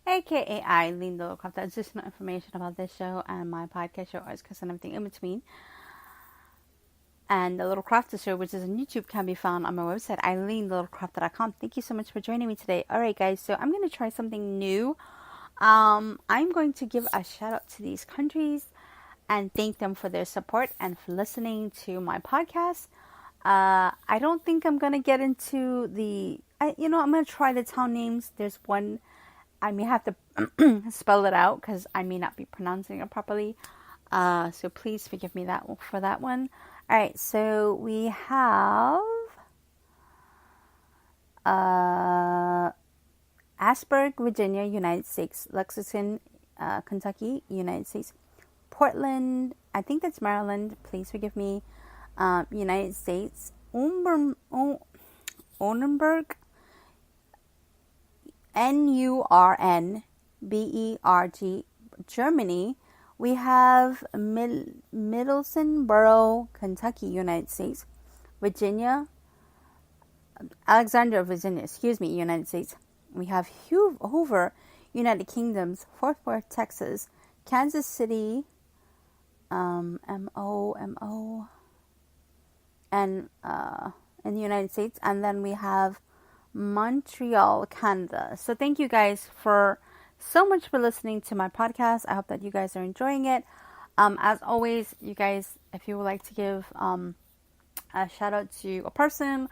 aka Eileen Littlecraft. Additional information about this show and my podcast show, Arts and everything in between. And the Little Crafter Show, which is on YouTube, can be found on my website, eileenlittlecraft.com. Thank you so much for joining me today. Alright guys, so I'm going to try something new. I'm going to give a shout out to these countries and thank them for their support and for listening to my podcast. I don't think I'm going to get into I'm going to try the town names. There's one, I may have to spell it out because I may not be pronouncing it properly. So please forgive me for that one. Alright, so we have Asperg, Virginia, United States. Lexington, Kentucky, United States. Portland, I think that's Maryland. Please forgive me. United States. Nuremberg, Nuremberg, Germany. We have Middlesboro, Kentucky, United States. Virginia, Alexandria, Virginia, United States. We have Hoover, United Kingdoms. Fort Worth, Texas. Kansas City, MO, and in the United States. And then we have Montreal, Canada. So thank you guys so much for listening to my podcast. I hope that you guys are enjoying it. As always, you guys, if you would like to give a shout out to a person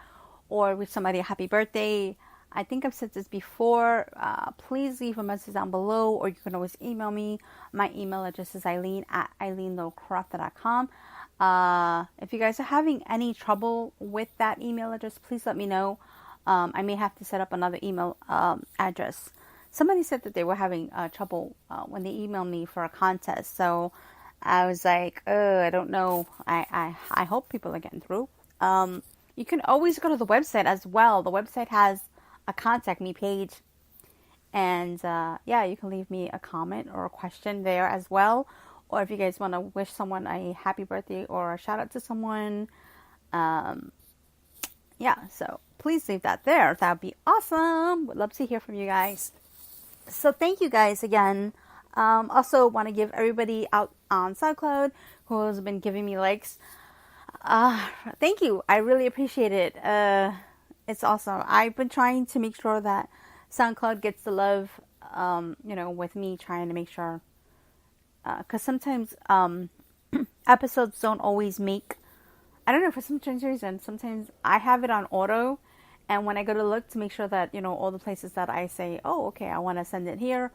or wish somebody a happy birthday, I think I've said this before. Please leave a message down below, or you can always email me. My email address is eileen@eileenlittlecraft.com. If you guys are having any trouble with that email address, please let me know. I may have to set up another email address. Somebody said that they were having trouble when they emailed me for a contest. So I was like, I don't know. I hope people are getting through. You can always go to the website as well. The website has a contact me page. And you can leave me a comment or a question there as well. Or if you guys want to wish someone a happy birthday or a shout out to someone. So please leave that there. That would be awesome. Would love to hear from you guys. So thank you guys again. Also want to give everybody out on SoundCloud who has been giving me likes. Thank you. I really appreciate it. It's awesome. I've been trying to make sure that SoundCloud gets the love, with me trying to make sure. Because sometimes episodes don't always make, I don't know, for some strange reason, sometimes I have it on auto. And when I go to look to make sure that, all the places that I say, oh, okay, I want to send it here,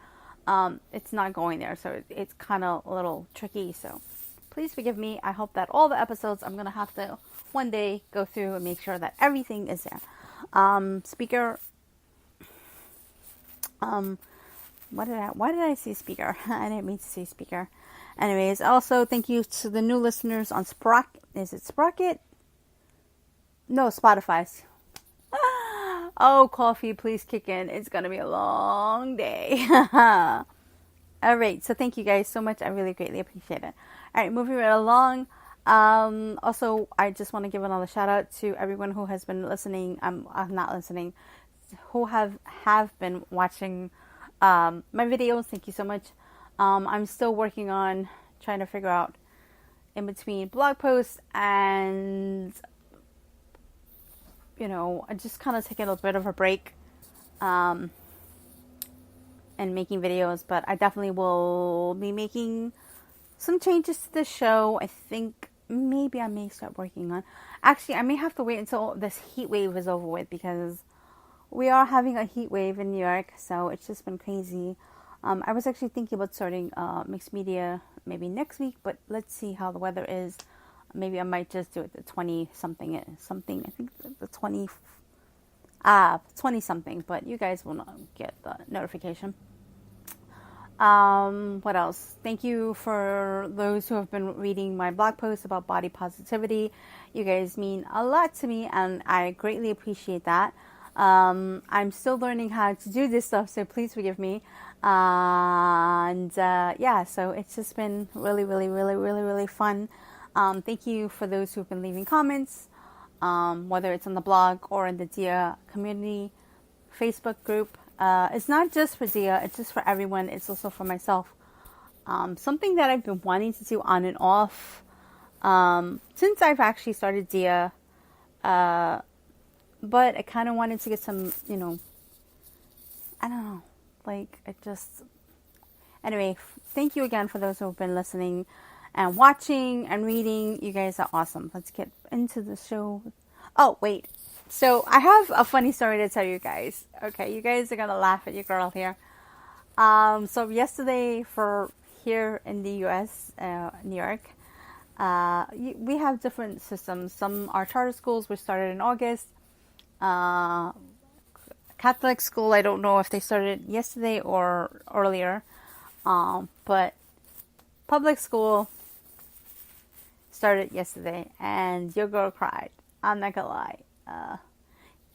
it's not going there. So it's kind of a little tricky. So please forgive me. I hope that all the episodes, I'm going to have to one day go through and make sure that everything is there. Speaker. Why did I say speaker? I didn't mean to say speaker. Anyways, also thank you to the new listeners on Sprocket. Is it Sprocket? No, Spotify. Oh, coffee, please kick in. It's going to be a long day. All right. So thank you guys so much. I really greatly appreciate it. All right. Moving right along. Also, I just want to give another shout out to everyone who has been listening. I'm not listening. Who have been watching my videos. Thank you so much. I'm still working on trying to figure out in between blog posts and I just kind of taking a bit of a break and making videos, but I definitely will be making some changes to the show. I think maybe I may start working on, actually I may have to wait until this heat wave is over with, because we are having a heat wave in New York, so it's just been crazy. I was actually thinking about starting mixed media maybe next week, but let's see how the weather is. Maybe I might just do it the 20-something, I think the 20 something, but you guys will not get the notification. What else? Thank you for those who have been reading my blog posts about body positivity. You guys mean a lot to me, and I greatly appreciate that. I'm still learning how to do this stuff, so please forgive me. So it's just been really, really, really, really, really fun. Thank you for those who've been leaving comments, whether it's on the blog or in the Dia community Facebook group. It's not just for Dia, it's just for everyone. It's also for myself. Something that I've been wanting to do on and off since I've actually started Dia. But I kind of wanted to get some, I don't know, like, it just... Anyway, thank you again for those who have been listening and watching and reading. You guys are awesome. Let's get into the show. Oh, wait. So I have a funny story to tell you guys. Okay, you guys are going to laugh at your girl here. So yesterday for here in the U.S., New York, we have different systems. Some are charter schools, which started in August. Catholic school, I don't know if they started yesterday or earlier. But public school started yesterday, and your girl cried. I'm not gonna lie.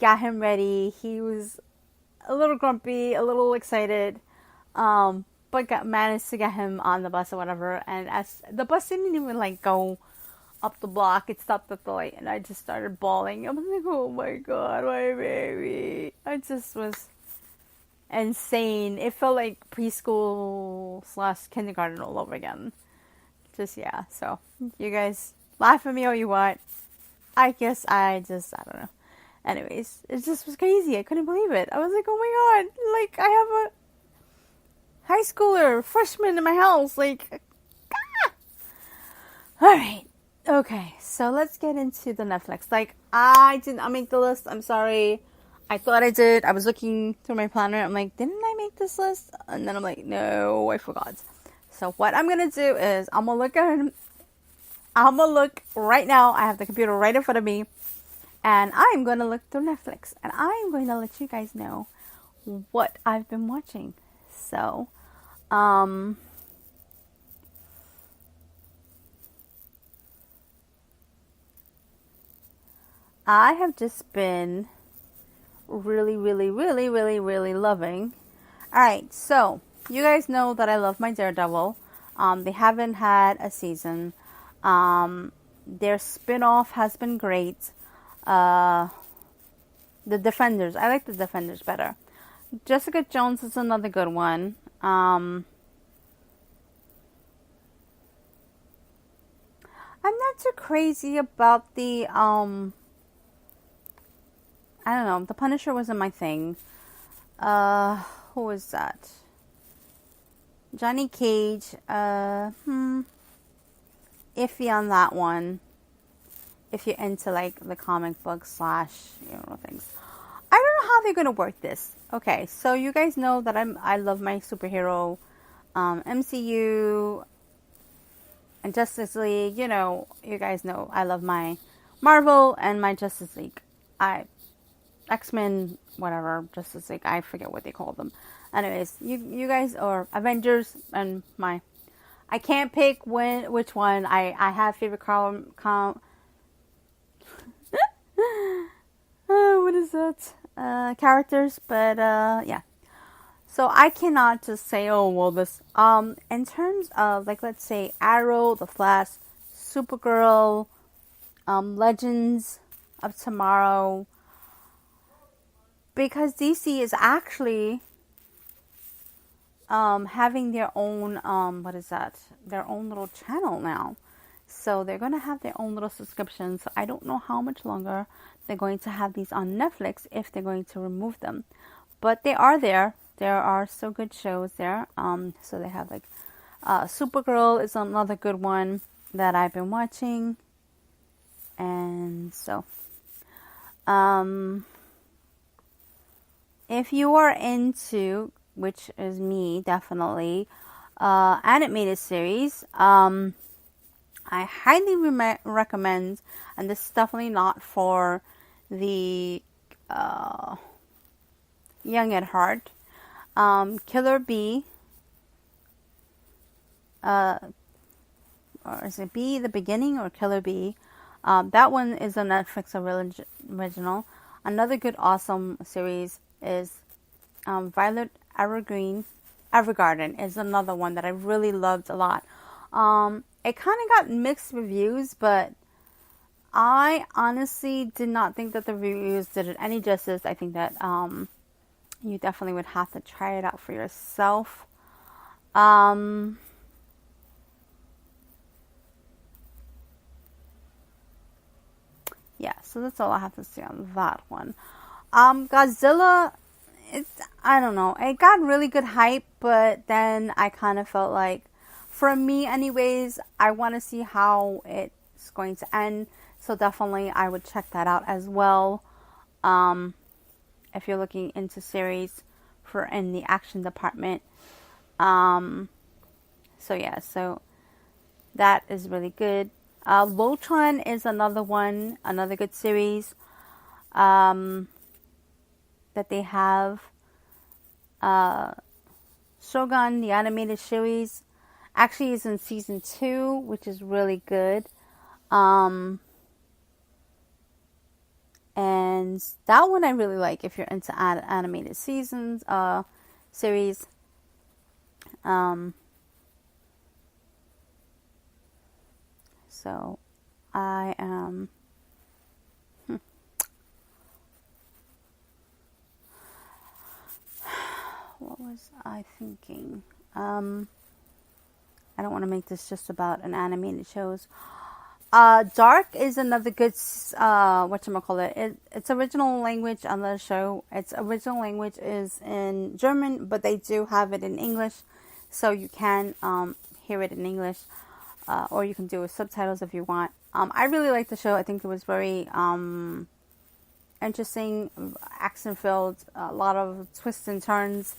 Got him ready. He was a little grumpy, a little excited, but managed to get him on the bus or whatever. And as the bus didn't even go up the block, it stopped at the light, and I just started bawling. I was like, "Oh my God, my baby!" I just was insane. It felt like preschool / kindergarten all over again. Yeah. So you guys laugh at me all you want. I guess I don't know. Anyways, it just was crazy. I couldn't believe it. I was like, oh my God, like I have a high schooler, freshman in my house. Like, ah! All right. Okay. So let's get into the Netflix. Like, I did not make the list. I'm sorry. I thought I did. I was looking through my planner. I'm like, didn't I make this list? And then I'm like, no, I forgot. So what I'm going to do is I'm going to look right now. I have the computer right in front of me. And I'm going to look through Netflix. And I'm going to let you guys know what I've been watching. So, I have just been really, really, really, really, really loving. Alright, so you guys know that I love my Daredevil. They haven't had a season. Their spin-off has been great. The Defenders. I like the Defenders better. Jessica Jones is another good one. I'm not too crazy about the I don't know. The Punisher wasn't my thing. Who was that? Johnny Cage. Iffy on that one. If you're into the comic book / things. I don't know how they're gonna work this. Okay, so you guys know that I love my superhero, MCU and Justice League. You guys know I love my Marvel and my Justice League. X-Men, whatever, Justice League, I forget what they call them. Anyways, you guys are Avengers and I can't pick which one. I have favorite what is that? Characters, but yeah. So I cannot just say, oh well, this. In terms of let's say Arrow, The Flash, Supergirl, Legends of Tomorrow. Because DC is actually having their own, their own little channel now. So they're going to have their own little subscription. So I don't know how much longer they're going to have these on Netflix, if they're going to remove them. But they are there. There are so good shows there. So they have Supergirl is another good one that I've been watching. And so, if you are into, which is me, definitely, animated series, I highly recommend, and this is definitely not for the young at heart, Killer Bee, or is it Bee the Beginning or Killer Bee? That one is a Netflix original. Another good, awesome series is Violet Evergarden is another one that I really loved a lot. It kind of got mixed reviews, but I honestly did not think that the reviews did it any justice. I think that You definitely would have to try it out for yourself. Um, yeah, so that's all I have to say on that one. Godzilla, it's, I don't know. It got really good hype, but then I kind of felt like, for me anyways, I want to see how it's going to end. So definitely I would check that out as well. Um, if you're looking into series for in the action department. Um, so yeah, so that is really good. Voltron is another one, another good series that they have. Shogun, the animated series, actually is in season 2, which is really good. And that one I really like if you're into animated series. So I am. What was I thinking? I don't want to make this just about an animated shows. Dark is another good whatchamacallit. It's original language on the show. Its original language is in German, but they do have it in English, so you can hear it in English, or you can do with subtitles if you want. I really like the show. I think it was very interesting, action filled, a lot of twists and turns.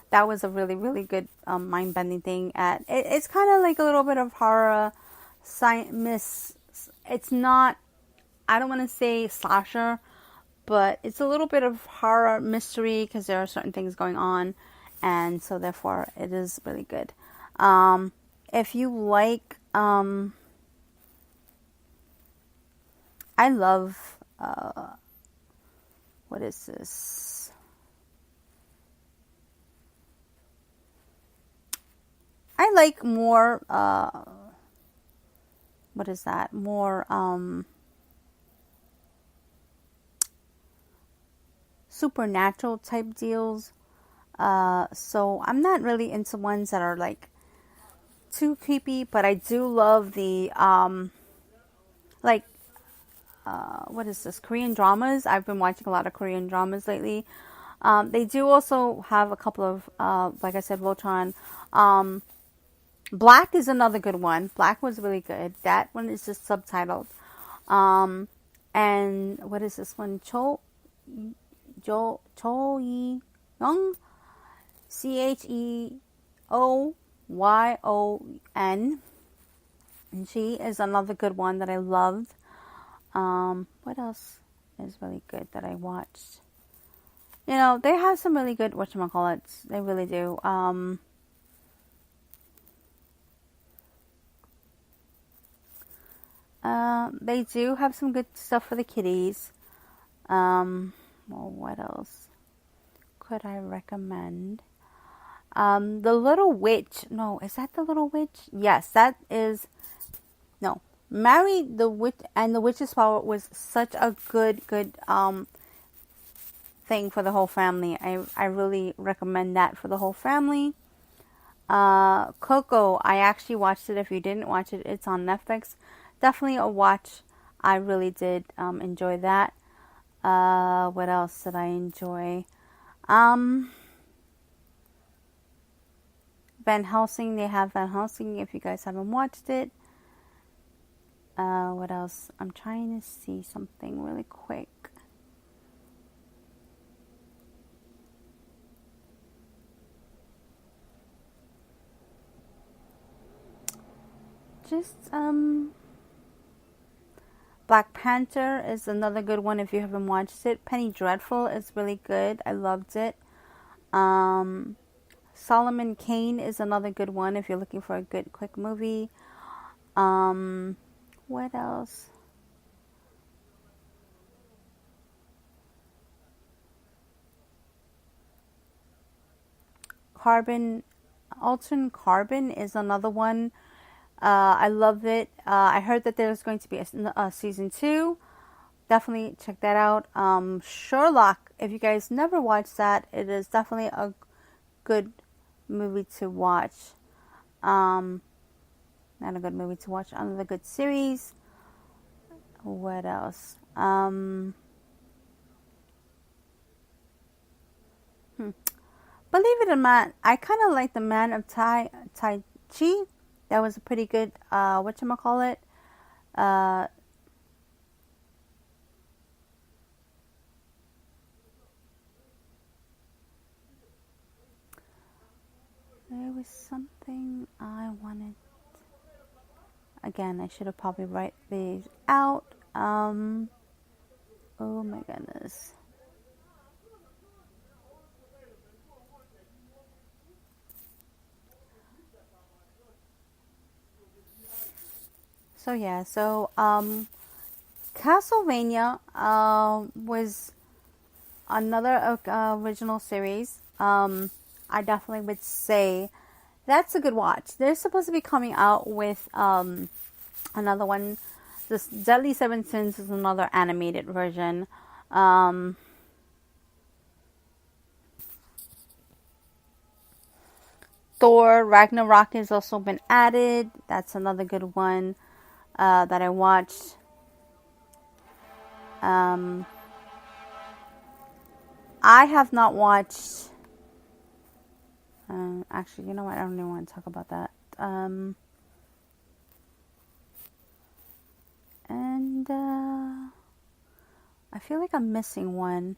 That was a really, really good mind bending thing. It's kind of like a little bit of horror, it's not, I don't want to say slasher, but it's a little bit of horror mystery because there are certain things going on, and so therefore it is really good. If you like, I love, what is this? I like more, what is that? More, supernatural type deals. So I'm not really into ones that are like too creepy, but I do love the, like, what is this? Korean dramas. I've been watching a lot of Korean dramas lately. They do also have a couple of, like I said, Voltron. Black is another good one. Black was really good. That one is just subtitled. And what is this one? Cho Yi Young, Cheoyon. And she is another good one that I loved. What else is really good that I watched? You know, they have some really good whatchamacallits. They really do. They do have some good stuff for the kiddies. Well, what else could I recommend? The Little Witch. No, is that The Little Witch? Yes, that is. No, Mary the Witch and the Witch's Power was such a good thing for the whole family. I really recommend that for the whole family. Coco, I actually watched it. If you didn't watch it, it's on Netflix. Definitely a watch. I really did enjoy that. What else did I enjoy? Van Helsing, they have Van Helsing if you guys haven't watched it. What else? I'm trying to see something really quick. Just, Black Panther is another good one if you haven't watched it. Penny Dreadful is really good. I loved it. Solomon Kane is another good one if you're looking for a good quick movie. What else? Altered Carbon is another one. I love it. I heard that there's going to be a season 2. definitely check that out. Sherlock, if you guys never watched that, it is definitely a good movie to watch. Not a good movie to watch, another good series. What else? Believe it or not, I kind of like the Man of Tai Chi. That was a pretty good, whatchamacallit, there was something I wanted. Again, I should have probably write these out. Oh my goodness. So yeah, Castlevania was another original series. I definitely would say that's a good watch. They're supposed to be coming out with another one. This Deadly Seven Sins is another animated version. Thor Ragnarok has also been added. That's another good one that I watched. I have not watched. Actually, you know what? I don't even want to talk about that. And I feel like I'm missing one.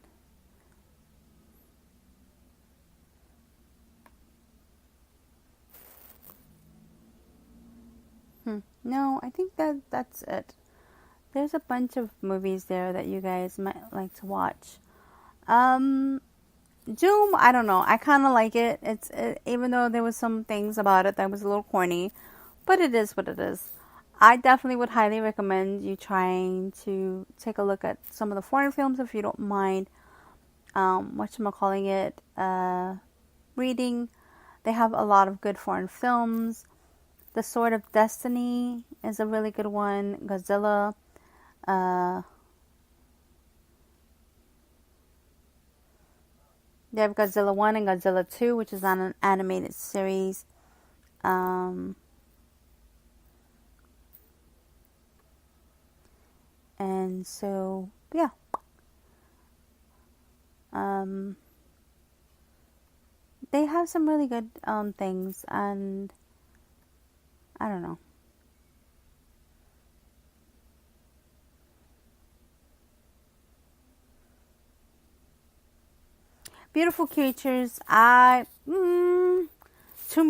No, I think that's it. There's a bunch of movies there that you guys might like to watch. Doom, I don't know. I kind of like it. Even though there was some things about it that was a little corny, but it is what it is. I definitely would highly recommend you trying to take a look at some of the foreign films if you don't mind. Reading. They have a lot of good foreign films. The Sword of Destiny is a really good one. Godzilla. They have Godzilla 1 and Godzilla 2, which is on an animated series. And so, yeah. They have some really good things, and I don't know. Beautiful creatures. Tomb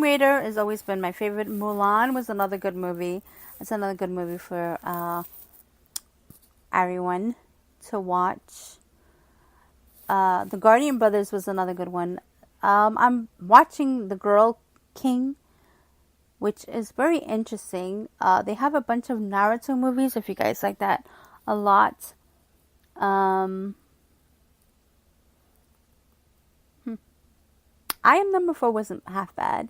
Raider has always been my favorite. Mulan was another good movie. It's another good movie for everyone to watch. The Guardian Brothers was another good one. I'm watching The Girl King, which is very interesting. They have a bunch of Naruto movies, if you guys like that a lot. I Am Number 4 wasn't half bad.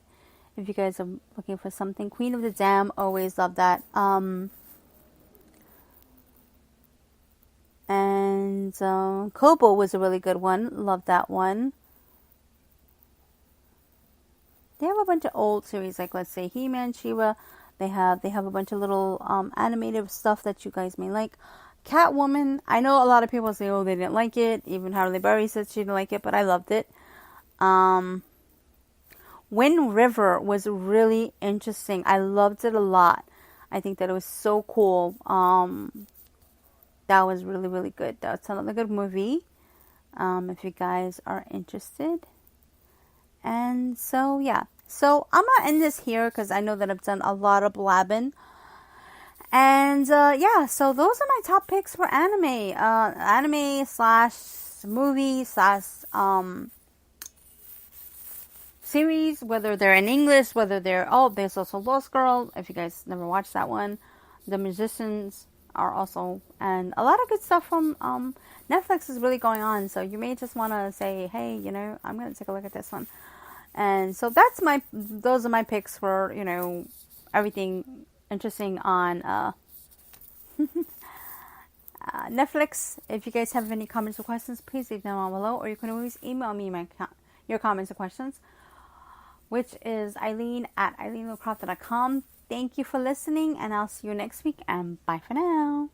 If you guys are looking for something. Queen of the Dam, always love that. And Kobo was a really good one. Love that one. They have a bunch of old series, like let's say He-Man, She-Ra. They have a bunch of little animated stuff that you guys may like. Catwoman, I know a lot of people say, oh, they didn't like it. Even Harley Berry said she didn't like it, but I loved it. Wind River was really interesting. I loved it a lot. I think that it was so cool. That was really, really good. That's another good movie. If you guys are interested. And so, yeah. So, I'm going to end this here because I know that I've done a lot of blabbing. And, yeah. So, those are my top picks for anime. Anime slash movie slash series. Whether they're in English, whether they're... Oh, there's also Lost Girl. If you guys never watched that one. The Musicians are also... And a lot of good stuff from... Netflix is really going on. So, you may just want to say, hey, you know, I'm going to take a look at this one. And so those are my picks for, you know, everything interesting on Netflix, if you guys have any comments or questions, please leave them down below, or you can always email me your comments or questions, which is Eileen@eileenlacroft.com. Thank you for listening, and I'll see you next week, and bye for now.